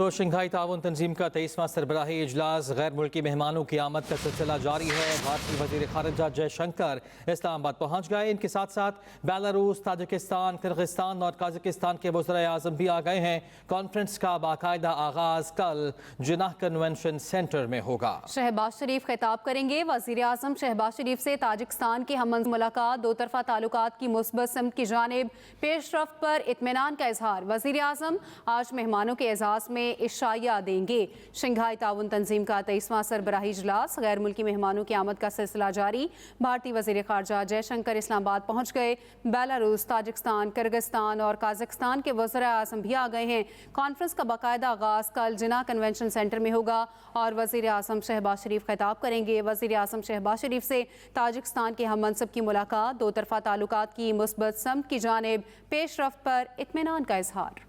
تو شنگھائی تعاون تنظیم کا 23واں سربراہی اجلاس غیر ملکی مہمانوں کی آمد کا سلسلہ جاری ہے۔ بھارتی وزیر خارجہ جے شنکر اسلام آباد پہنچ گئے۔ ان کے ساتھ ساتھ بیلاروس، تاجکستان، کرغزستان اور قازقستان کے وزرائے اعظم بھی آ گئے ہیں۔ کانفرنس کا باقاعدہ آغاز کل جناح کنونشن سینٹر میں ہوگا۔ شہباز شریف خطاب کریں گے۔ وزیر اعظم شہباز شریف سے تاجکستان کی ہم منصب ملاقات، دو طرفہ تعلقات کی مثبت سمت کی جانب پیش رفت پر اطمینان کا اظہار۔ وزیر اعظم آج مہمانوں کے اعزاز میں عشائیہ دیں گے۔ شنگھائی تعاون تنظیم کا 23واں سربراہی اجلاس غیر ملکی مہمانوں کی آمد کا سلسلہ جاری۔ بھارتی وزیر خارجہ جے شنکر اسلام آباد پہنچ گئے۔ بیلاروس، تاجکستان، کرغزستان اور قازقستان کے وزرائے اعظم بھی آ گئے ہیں۔ کانفرنس کا باقاعدہ آغاز کل جناح کنونشن سینٹر میں ہوگا اور وزیر اعظم شہباز شریف خطاب کریں گے۔ وزیر اعظم شہباز شریف سے تاجکستان کے ہم منصب کی ملاقات، دو طرفہ تعلقات کی مثبت سمت کی جانب پیش رفت پر اطمینان کا اظہار۔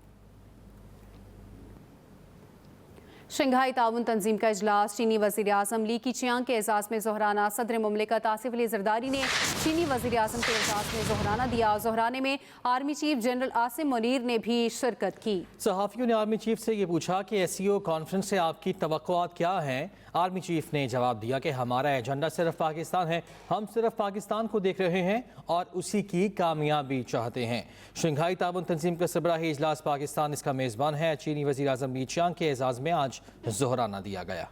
شنگھائی تعاون تنظیم کا اجلاس چینی وزیر اعظم لی کیچیانگ کے اعزاز میں ظہرانہ۔ صدر مملکت آصف علی زرداری نے چینی وزیر اعظم کے اعزاز میں ظہرانہ دیا۔ ظہرانے میں army chief general Asim Munir نے بھی شرکت کی۔ صحافیوں نے آرمی چیف سے یہ پوچھا کہ SCO کانفرنس سے آپ کی توقعات کیا ہیں؟ آرمی چیف نے جواب دیا کہ ہمارا ایجنڈا صرف پاکستان ہے، ہم صرف پاکستان کو دیکھ رہے ہیں اور اسی کی کامیابی چاہتے ہیں۔ شنگھائی تعاون تنظیم کا سربراہی اجلاس پاکستان اس کا میزبان ہے۔ چینی وزیر اعظم لی چیانگ کے اعزاز میں آج ظہرانہ دیا گیا۔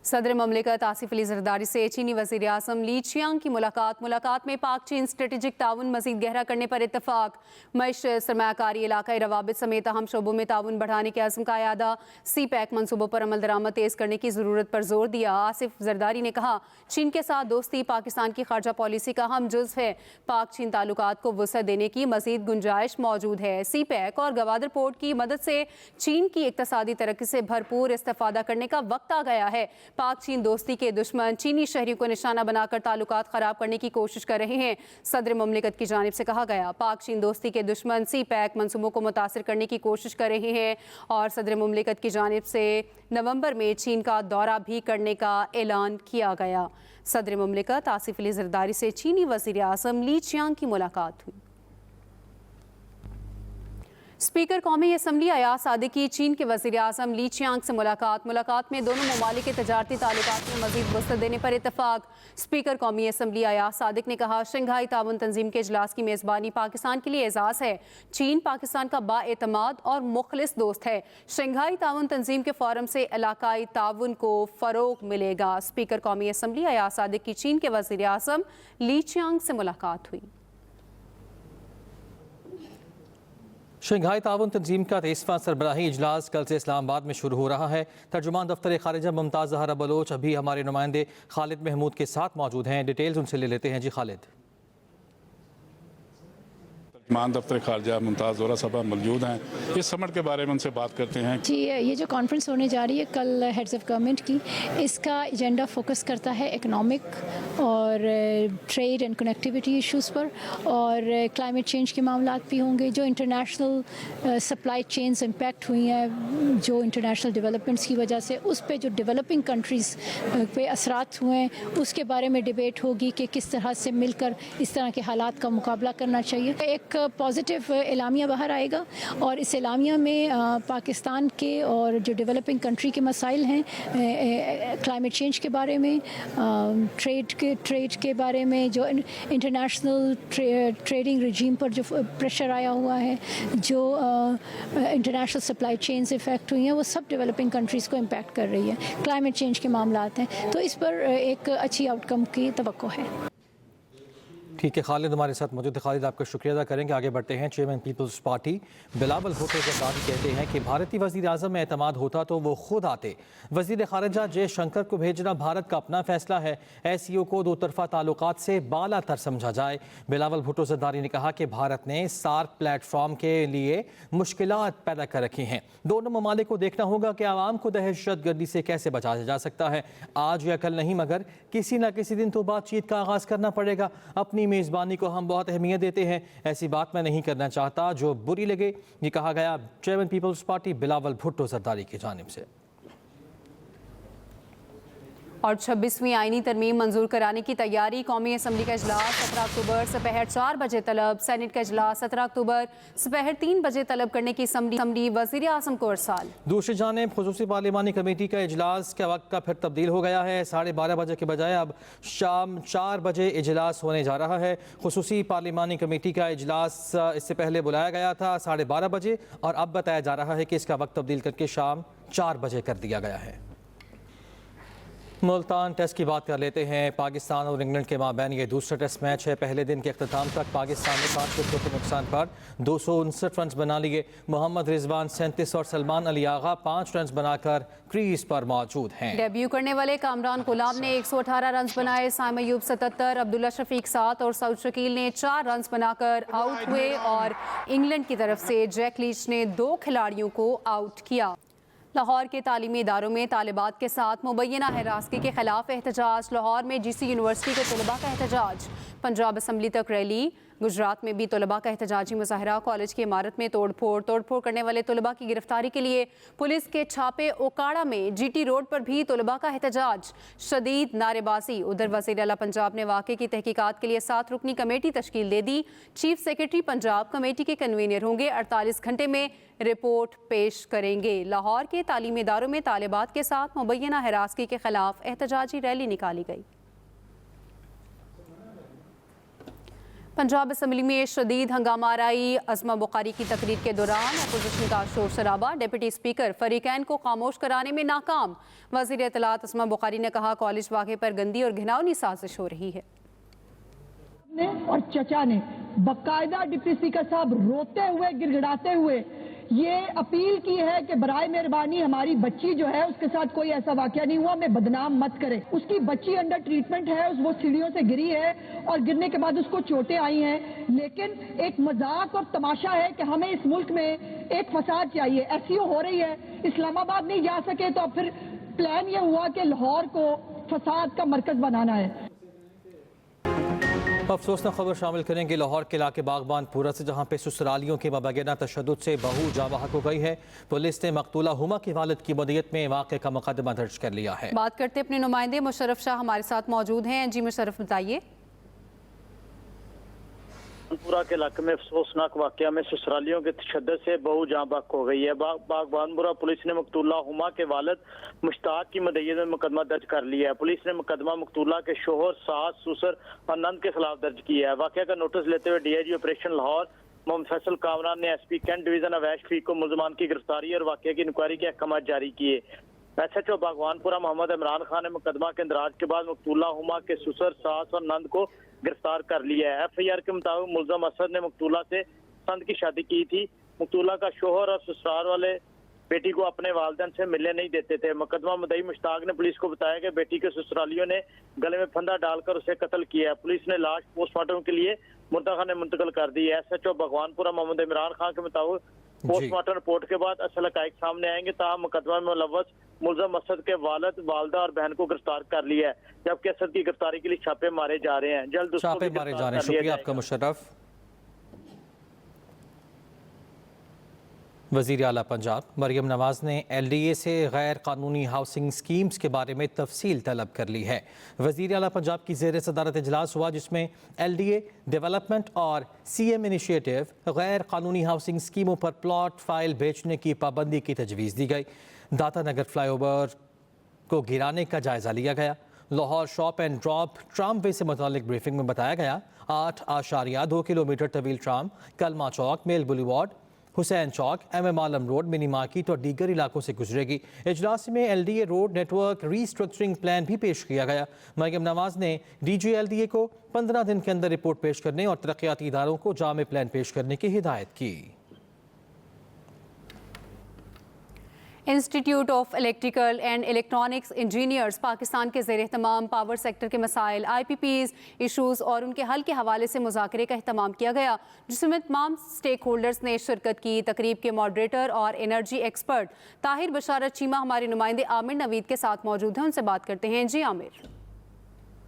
صدر مملکت آصف علی زرداری سے چینی وزیر اعظم لی چیانگ کی ملاقات میں پاک چین اسٹریٹجک تعاون مزید گہرا کرنے پر اتفاق۔ معیشت، سرمایہ کاری، علاقائی روابط سمیت اہم شعبوں میں تعاون بڑھانے کے عزم کا اعادہ۔ CPEC منصوبوں پر عمل درآمد تیز کرنے کی ضرورت پر زور دیا۔ آصف زرداری نے کہا چین کے ساتھ دوستی پاکستان کی خارجہ پالیسی کا اہم جزو ہے۔ پاک چین تعلقات کو وسعت دینے کی مزید گنجائش موجود ہے۔ CPEC اور گوادر پورٹ کی مدد سے چین کی اقتصادی ترقی سے بھرپور استفادہ کرنے کا وقت آ گیا ہے۔ پاک چین دوستی کے دشمن چینی شہریوں کو نشانہ بنا کر تعلقات خراب کرنے کی کوشش کر رہے ہیں۔ صدر مملکت کی جانب سے کہا گیا پاک چین دوستی کے دشمن CPEC منصوبوں کو متاثر کرنے کی کوشش کر رہے ہیں اور صدر مملکت کی جانب سے نومبر میں چین کا دورہ بھی کرنے کا اعلان کیا گیا۔ صدر مملکت آصف علی زرداری سے چینی وزیر اعظم لی چیانگ کی ملاقات ہوئی۔ اسپیکر قومی اسمبلی ایاز صادقی چین کے وزیر اعظم لی چیانگ سے ملاقات میں دونوں ممالک کے تجارتی تعلقات میں مزید وسعت دینے پر اتفاق۔ اسپیکر قومی اسمبلی ایاز صادق نے کہا شنگھائی تعاون تنظیم کے اجلاس کی میزبانی پاکستان کے لیے اعزاز ہے۔ چین پاکستان کا بااعتماد اور مخلص دوست ہے۔ شنگھائی تعاون تنظیم کے فورم سے علاقائی تعاون کو فروغ ملے گا۔ اسپیکر قومی اسمبلی ایاز صادق کی چین کے وزیر اعظم لی چیانگ سے ملاقات ہوئی۔ شنگھائی تعاون تنظیم کا 23واں سربراہی اجلاس کل سے اسلام آباد میں شروع ہو رہا ہے۔ ترجمان دفتر خارجہ ممتاز زہرا بلوچ ابھی ہمارے نمائندے خالد محمود کے ساتھ موجود ہیں۔ ڈیٹیلز ان سے لے لیتے ہیں۔ جی خالد۔ ترجمان دفتر خارجہ ممتاز زہرا صاحبہ موجود ہیں، اس سمٹ کے بارے میں ان سے بات کرتے ہیں۔ جی یہ جو کانفرنس ہونے جا رہی ہے کل ہیڈز آف گورنمنٹ کی، اس کا ایجنڈا فوکس کرتا ہے اکنامک اور ٹریڈ اینڈ کنیکٹیوٹی ایشوز پر، اور کلائمیٹ چینج کے معاملات بھی ہوں گے۔ جو انٹرنیشنل سپلائی چینز امپیکٹ ہوئی ہیں جو انٹرنیشنل ڈیولپمنٹس کی وجہ سے، اس پہ جو ڈیولپنگ کنٹریز پہ اثرات ہوئے ہیں اس کے بارے میں ڈیبیٹ ہوگی کہ کس طرح سے مل کر اس طرح کے حالات کا مقابلہ کرنا چاہیے۔ ایک پازیٹیو اعلامیہ باہر آئے گا اور اس اعلامیہ میں پاکستان کے اور جو ڈیولپنگ کنٹری کے مسائل ہیں، کلائمیٹ چینج کے بارے میں، ٹریڈ کے بارے میں، جو انٹرنیشنل ٹریڈنگ رجیم پر جو پریشر آیا ہوا ہے، جو انٹرنیشنل سپلائی چینز افیکٹ ہوئی ہیں، وہ سب ڈیولپنگ کنٹریز کو امپیکٹ کر رہی ہے۔ کلائمیٹ چینج کے معاملات ہیں تو اس پر ایک اچھی آؤٹ کم کی توقع ہے۔ ٹھیک ہے خالد ہمارے ساتھ موجود ہے۔ خالد آپ کا شکریہ ادا کریں گے۔ آگے بڑھتے ہیں۔ چیئرمین پیپلز پارٹی بلاول بھٹو زرداری کہتے ہیں کہ بھارتی وزیر اعظم میں اعتماد ہوتا تو وہ خود آتے۔ وزیر خارجہ جے شنکر کو بھیجنا بھارت کا اپنا فیصلہ ہے۔ SCO کو دو طرفہ تعلقات سے بالا تر سمجھا جائے۔ بلاول بھٹو زرداری نے کہا کہ بھارت نے سارک پلیٹ فارم کے لیے مشکلات پیدا کر رکھی ہیں۔ دونوں ممالک کو دیکھنا ہوگا کہ عوام کو دہشت گردی سے کیسے بچایا جا سکتا ہے۔ آج یا کل نہیں مگر کسی نہ کسی دن تو بات چیت کا آغاز کرنا پڑے گا۔ اپنی میزبانی کو ہم بہت اہمیت دیتے ہیں، ایسی بات میں نہیں کرنا چاہتا جو بری لگے، یہ کہا گیا چیئرمین پیپلز پارٹی بلاول بھٹو زرداری کی جانب سے۔ اور 26ویں آئینی ترمیم منظور کرانے کی تیاری۔ قومی اسمبلی کا اجلاس 17 اکتوبر سپہر 4 بجے طلب۔ سینٹ کا اجلاس 17 اکتوبر سپہر 3 بجے طلب کرنے کی اسمبلی وزیر اعظم کو ارسال۔ دوسری جانب خصوصی پارلیمانی کمیٹی کا اجلاس کا وقت کا پھر تبدیل ہو گیا ہے۔ 12:30 بجے کے بجائے اب شام 4 بجے اجلاس ہونے جا رہا ہے۔ خصوصی پارلیمانی کمیٹی کا اجلاس اس سے پہلے بلایا گیا تھا 12:30 بجے، اور اب بتایا جا رہا ہے کہ اس کا وقت تبدیل کر کے شام 4 بجے کر دیا گیا ہے۔ ملتان ٹیسٹ کی بات کر لیتے ہیں۔ پاکستان اور انگلینڈ کے مابین یہ دوسرا ٹیسٹ میچ ہے۔ پہلے دن کے اختتام تک پاکستان نے 5 وکٹوں کے نقصان پر 259 رنز بنا لیے۔ محمد رضوان 37 اور سلمان علی آغا 5 رنز بنا کر کریز پر موجود ہیں۔ ڈیبیو کرنے والے کامران غلام نے 118 رنز بنائے۔ سائم ایوب 77، عبداللہ شفیق 7 اور سعود شکیل نے 4 رنز بنا کر آؤٹ ہوئے، اور انگلینڈ کی طرف سے جیک لیچ نے 2 کھلاڑیوں کو آؤٹ کیا۔ لاہور کے تعلیمی اداروں میں طالبات کے ساتھ مبینہ ہراسگی کے خلاف احتجاج۔ لاہور میں جی سی یونیورسٹی کے طلباء کا احتجاج۔ پنجاب اسمبلی تک ریلی۔ گجرات میں بھی طلباء کا احتجاجی مظاہرہ۔ کالج کی عمارت میں توڑ پھوڑ کرنے والے طلباء کی گرفتاری کے لیے پولیس کے چھاپے۔ اوکاڑا میں جی ٹی روڈ پر بھی طلباء کا احتجاج، شدید نعرے بازی۔ ادھر وزیر اعلیٰ پنجاب نے واقعے کی تحقیقات کے لیے 7 رکنی کمیٹی تشکیل دے دی۔ چیف سیکرٹری پنجاب کمیٹی کے کنوینر ہوں گے، 48 گھنٹے میں رپورٹ پیش کریں گے۔ لاہور کے تعلیمی اداروں میں طالبات کے ساتھ مبینہ ہراسگی کے خلاف احتجاجی ریلی نکالی گئی۔ پنجاب اسمبلی میں شدید ہنگامہ آرائی۔ عظمہ بخاری کی تقریر کے دوران اپوزیشن کا شور شرابہ۔ ڈپٹی اسپیکر فریقین کو خاموش کرانے میں ناکام۔ وزیر اطلاعات عظمہ بخاری نے کہا کالج واقعے پر گندی اور گھناؤنی سازش ہو رہی ہے۔ اور چچا نے باقاعدہ ڈپٹی اسپیکر صاحب روتے ہوئے گڑ گڑاتے ہوئے یہ اپیل کی ہے کہ برائے مہربانی ہماری بچی جو ہے اس کے ساتھ کوئی ایسا واقعہ نہیں ہوا، ہمیں بدنام مت کرے۔ اس کی بچی انڈر ٹریٹمنٹ ہے، وہ سیڑھیوں سے گری ہے اور گرنے کے بعد اس کو چوٹیں آئی ہیں، لیکن ایک مذاق اور تماشا ہے کہ ہمیں اس ملک میں ایک فساد چاہیے۔ ایس ای او ہو رہی ہے، اسلام آباد نہیں جا سکے تو پھر پلان یہ ہوا کہ لاہور کو فساد کا مرکز بنانا ہے۔ افسوسناک خبر شامل کریں گے لاہور کے علاقے باغبان پورہ سے، جہاں پہ سسرالیوں کے مبینہ تشدد سے بہو جاں بحق ہو گئی ہے۔ پولیس نے مقتولہ ہما کے والد کی مدیت میں واقعے کا مقدمہ درج کر لیا ہے۔ بات کرتے اپنے نمائندے مشرف شاہ ہمارے ساتھ موجود ہیں۔ جی مشرف بتائیے۔ پورہ کے علاقے میں افسوسناک واقعہ میں سسرالیوں کے تشدد سے بہو جاں بحق ہو گئی ہے۔ باغبان پورہ پولیس نے مقتولہ ہما کے والد مشتاق کی مدیت میں مقدمہ درج کر لیا ہے۔ پولیس نے مقدمہ مقتولہ کے شوہر، ساس، سسر اور نند کے خلاف درج کیا ہے۔ واقعہ کا نوٹس لیتے ہوئے D I G operation Lahore Muhammad Faisal Kamran نے S P cantt division Awais فیق کو ملزمان کی گرفتاری اور واقعے کی انکوائری کے احکامات جاری کیے۔ ایس ایچ او باغبان پورہ محمد عمران خان نے مقدمہ کے اندراج کے بعد مقتولہ ہما کے سسر، ساس اور نند کو گرفتار کر لیا ہے۔ ایف آئی آر کے مطابق ملزم اسد نے مقتولہ سے سند کی شادی کی تھی۔ مقتولہ کا شوہر اور سسرال والے بیٹی کو اپنے والدین سے ملنے نہیں دیتے تھے۔ مقدمہ مدعی مشتاق نے پولیس کو بتایا کہ بیٹی کے سسرالیوں نے گلے میں پھندا ڈال کر اسے قتل کیا ہے۔ پولیس نے لاش پوسٹ مارٹم کے لیے مردہ خانے منتقل کر دی ہے۔ ایس ایچ او بھگوان پورہ محمد عمران خان کے مطابق پوسٹ مارٹم رپورٹ کے بعد اصل حقائق سامنے آئیں گے، تاہم مقدمہ میں ملوث ملزم اسد کے والد، والدہ اور بہن کو گرفتار کر لیا ہے، جبکہ اسد کی گرفتاری کے لیے چھاپے مارے جا رہے ہیں۔ جلد چھاپے مارے جا رہے ہیں۔ شکریہ آپ کا مشرف۔ وزیر اعلیٰ پنجاب مریم نواز نے ایل ڈی اے سے غیر قانونی ہاؤسنگ سکیمز کے بارے میں تفصیل طلب کر لی ہے۔ وزیر اعلیٰ پنجاب کی زیر صدارت اجلاس ہوا، جس میں ایل ڈی اے ڈیولپمنٹ اور سی ایم انیشیٹو غیر قانونی ہاؤسنگ سکیموں پر پلاٹ فائل بیچنے کی پابندی کی تجویز دی گئی۔ داتا نگر فلائی اوور کو گرانے کا جائزہ لیا گیا۔ Lahore shop and drop tramway سے متعلق بریفنگ میں بتایا گیا 8.2 کلومیٹر طویل ٹرام کلمہ چوک، میل boulevard, Hussain Chowk, M M Alam road, mini market اور دیگر علاقوں سے گزرے گی۔ اجلاس میں L D A road network restructuring plan بھی پیش کیا گیا۔ مریم نواز نے D G L D A کو 15 دن کے اندر رپورٹ پیش کرنے اور ترقیاتی اداروں کو جامع پلان پیش کرنے کی ہدایت کی۔ Institute of electrical and electronics engineers Pakistan کے زیر اہتمام پاور سیکٹر کے مسائل، آئی پی پیز، ایشوز اور ان کے حل کے حوالے سے مذاکرے کا اہتمام کیا گیا، جس میں تمام سٹیک ہولڈرز نے شرکت کی۔ تقریب کے ماڈریٹر اور انرجی ایکسپرٹ طاہر بشارت چیمہ ہمارے نمائندے عامر نوید کے ساتھ موجود ہیں، ان سے بات کرتے ہیں۔ جی عامر۔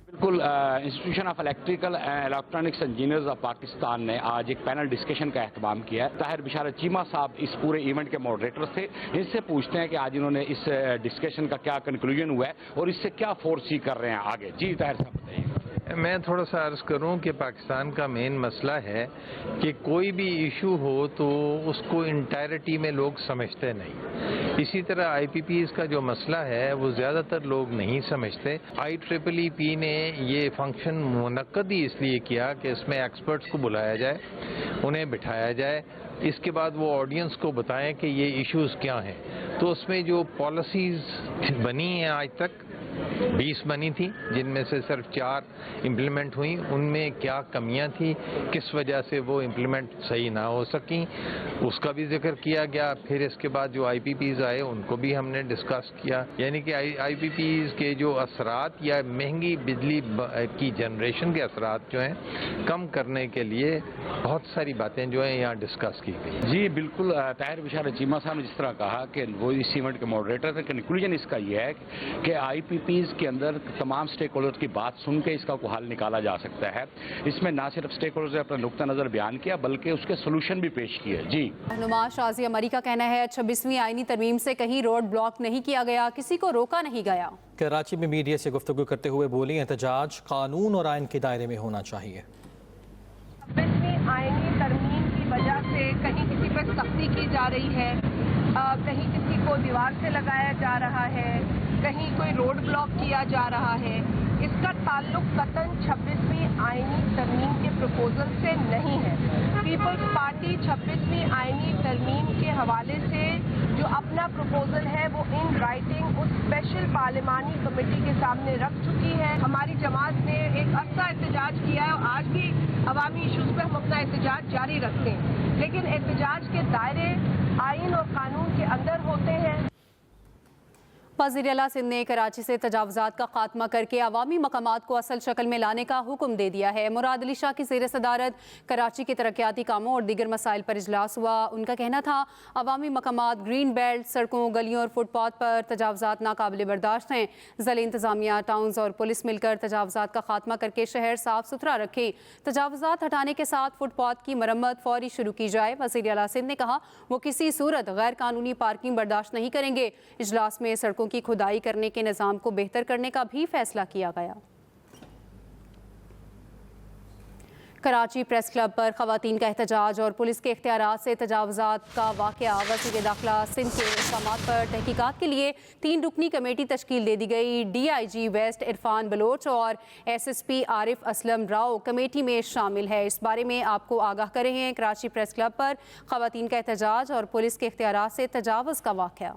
بالکل institution of electrical and electronics engineers of Pakistan نے آج ایک پینل ڈسکشن کا اہتمام کیا ہے. طاہر بشارت چیمہ صاحب اس پورے ایونٹ کے ماڈریٹر تھے. ان سے پوچھتے ہیں کہ آج انہوں نے اس ڈسکشن کا کیا کنکلوژن ہوا ہے اور اس سے کیا فور سی کر رہے ہیں آگے. جی طاہر صاحب بتائیے. میں تھوڑا سا عرض کروں کہ پاکستان کا مین مسئلہ ہے کہ کوئی بھی ایشو ہو تو اس کو انٹائرٹی میں لوگ سمجھتے نہیں. اسی طرح آئی پی پیز کا جو مسئلہ ہے وہ زیادہ تر لوگ نہیں سمجھتے. IEEE نے یہ فنکشن منعقد ہی اس لیے کیا کہ اس میں ایکسپرٹس کو بلایا جائے, انہیں بٹھایا جائے, اس کے بعد وہ آڈینس کو بتائیں کہ یہ ایشوز کیا ہیں. تو اس میں جو پالیسیز بنی ہیں آج تک 20 بنی تھی, جن میں سے صرف 4 امپلیمنٹ ہوئیں. ان میں کیا کمیاں تھیں, کس وجہ سے وہ امپلیمنٹ صحیح نہ ہو سکیں, اس کا بھی ذکر کیا گیا. پھر اس کے بعد جو آئی پی پیز آئے ان کو بھی ہم نے ڈسکس کیا. یعنی کہ آئی پی پیز کے جو اثرات یا مہنگی بجلی کی جنریشن کے اثرات جو ہیں کم کرنے کے لیے بہت ساری باتیں جو ہیں یہاں ڈسکس کی گئی. جی بالکل. طاہر بشارت چیمہ صاحب نے جس طرح کہا کہ وہ اس ایونٹ کے ماڈریٹر تھے, کنکلوژن اس کا یہ ہے کہ آئی پی پیز کے اندر تمام سٹیک ہولڈر کی بات سن کے اس کا کوئی حل نکالا جا سکتا ہے. اس میں نہ صرف سٹیک ہولڈرز نے اپنا نقطہ نظر بیان کیا بلکہ اس کے سولوشن بھی پیش کیے. جی رہنما شازیہ امری کا کہنا ہے 26ویں آئینی ترمیم سے کہیں روڈ بلاک نہیں کیا گیا, کسی کو روکا نہیں گیا. کراچی میں میڈیا سے گفتگو کرتے ہوئے بولی احتجاج قانون اور آئین کے دائرے میں ہونا چاہیے. 26ویں آئینی ترمیم کی وجہ سے کہیں کسی پر سختی کی جا رہی ہے, کہیں کسی کو دیوار سے لگایا جا رہا ہے, کہیں کوئی روڈ بلاک کیا جا رہا ہے. اس کا تعلق قطعاً 26ویں آئینی ترمیم کے پروپوزل سے نہیں ہے. پیپلز پارٹی 26ویں آئینی ترمیم کے حوالے سے جو اپنا پروپوزل ہے وہ ان رائٹنگ اس اسپیشل پارلیمانی کمیٹی کے سامنے رکھ چکی ہے. ہماری جماعت نے ایک عرصہ احتجاج کیا ہے اور آج بھی عوامی ایشوز پہ ہم اپنا احتجاج جاری رکھتے ہیں, لیکن احتجاج کے دائرے آئین اور قانون کے اندر ہوتے ہیں. وزیر اعلیٰ سندھ نے کراچی سے تجاوزات کا خاتمہ کر کے عوامی مقامات کو اصل شکل میں لانے کا حکم دے دیا ہے. مراد علی شاہ کی زیر صدارت کراچی کے ترقیاتی کاموں اور دیگر مسائل پر اجلاس ہوا. ان کا کہنا تھا عوامی مقامات, گرین بیلٹ, سڑکوں, گلیوں اور فٹ پاتھ پر تجاوزات ناقابل برداشت ہیں. ضلع انتظامیہ, ٹاؤنز اور پولیس مل کر تجاوزات کا خاتمہ کر کے شہر صاف ستھرا رکھیں. تجاوزات ہٹانے کے ساتھ فٹ پاتھ کی مرمت فوری شروع کی جائے. وزیر اعلیٰ سندھ نے کہا وہ کسی صورت غیر قانونی پارکنگ برداشت نہیں کریں گے. اجلاس میں سڑکوں کی کھدائی کرنے کے نظام کو بہتر کرنے کا بھی فیصلہ کیا گیا. کراچی پریس کلب پر خواتین کا احتجاج اور پولیس کے اختیارات سے تجاوزات کا واقعہ. وزیر داخلہ سندھ کے اقدامات پر تحقیقات کے لیے 3 رکنی کمیٹی تشکیل دے دی گئی. DIG ویسٹ عرفان بلوچ اور SSP عارف اسلم راؤ کمیٹی میں شامل ہے. اس بارے میں آپ کو آگاہ کرے ہیں. کراچی پریس کلب پر خواتین کا احتجاج اور پولیس کے اختیارات سے تجاوز کا واقعہ.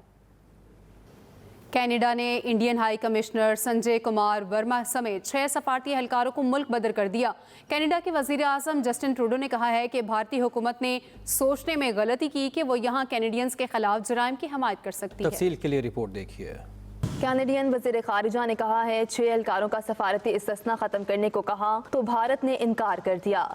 کینیڈا نے Indian high commissioner Sanjay Kumar Verma سمیت 6 سفارتی اہلکاروں کو ملک بدر کر دیا. کینیڈا کے وزیر اعظم جسٹن ٹروڈو نے کہا ہے کہ بھارتی حکومت نے سوچنے میں غلطی کی کہ وہ یہاں کینیڈینز کے خلاف جرائم کی حمایت کر سکتی ہے. تفصیل کے لیے رپورٹ دیکھیے. کینیڈین وزیر خارجہ نے کہا ہے 6 اہلکاروں کا سفارتی استثنا ختم کرنے کو کہا تو بھارت نے انکار کر دیا,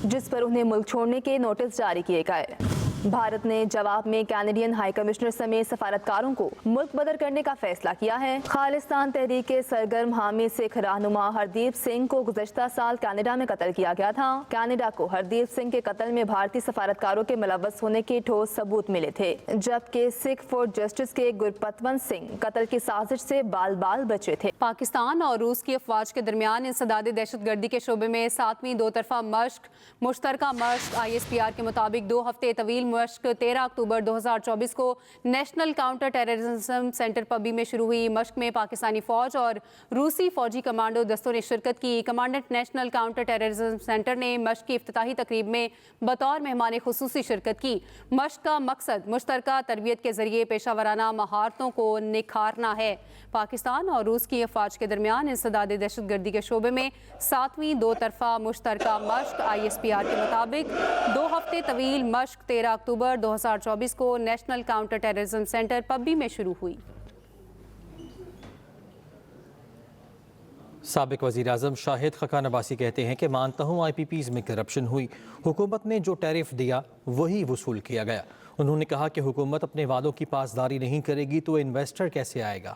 جس پر انہیں ملک چھوڑنے کے نوٹس جاری کیے گئے. بھارت نے جواب میں کینیڈین ہائی کمشنر سمیت سفارتکاروں کو ملک بدر کرنے کا فیصلہ کیا ہے. خالصتان تحریک کے سرگرم حامی سکھ رہنما ہردیپ سنگھ کو گزشتہ سال کینیڈا میں قتل کیا گیا تھا. کینیڈا کو ہردیپ سنگھ کے قتل میں بھارتی سفارتکاروں کے ملوث ہونے کے ٹھوس ثبوت ملے تھے, جبکہ سکھ فور جسٹس کے گرپتونت سنگھ قتل کی سازش سے بال بال بچے تھے. پاکستان اور روس کی افواج کے درمیان انسداد دہشت گردی کے شعبے میں 7ویں 2 طرفہ مشق. مشترکہ مشق ISPR کے مطابق 2 ہفتے طویل مشق 13 اکتوبر 2024 کو national counter terrorism centre Pabbi میں شروع ہوئی. مشق میں پاکستانی فوج اور روسی فوجی کمانڈو دستوں نے شرکت کی. Commandant national counter terrorism centre نے مشق کی افتتاحی تقریب میں بطور مہمان خصوصی شرکت کی. مشق کا مقصد مشترکہ تربیت کے ذریعے پیشہ ورانہ مہارتوں کو نکھارنا ہے. پاکستان اور روس کی افواج کے درمیان انسداد دہشت گردی کے شعبے میں 7ویں 2 طرفہ مشترکہ مشق ISPR کے مطابق 2 ہفتے طویل مشق 13 اکتوبر 2024 کو national counter terrorism centre Pabbi میں شروع ہوئی. سابق وزیر اعظم شاہد خاقان عباسی کہتے ہیں کہ مانتا ہوں IPPs میں کرپشن ہوئی, حکومت نے جو ٹیرف دیا وہی وصول کیا گیا. انہوں نے کہا کہ حکومت اپنے وعدوں کی پاسداری نہیں کرے گی تو انویسٹر کیسے آئے گا.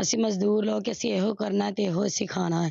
ਅਸੀਂ ਮਜ਼ਦੂਰ ਲੋਕ ਅਸੀਂ ਇਹੋ ਕਰਨਾ ਤੇ ਇਹੋ ਸਿਖਾਣਾ ਹੈ।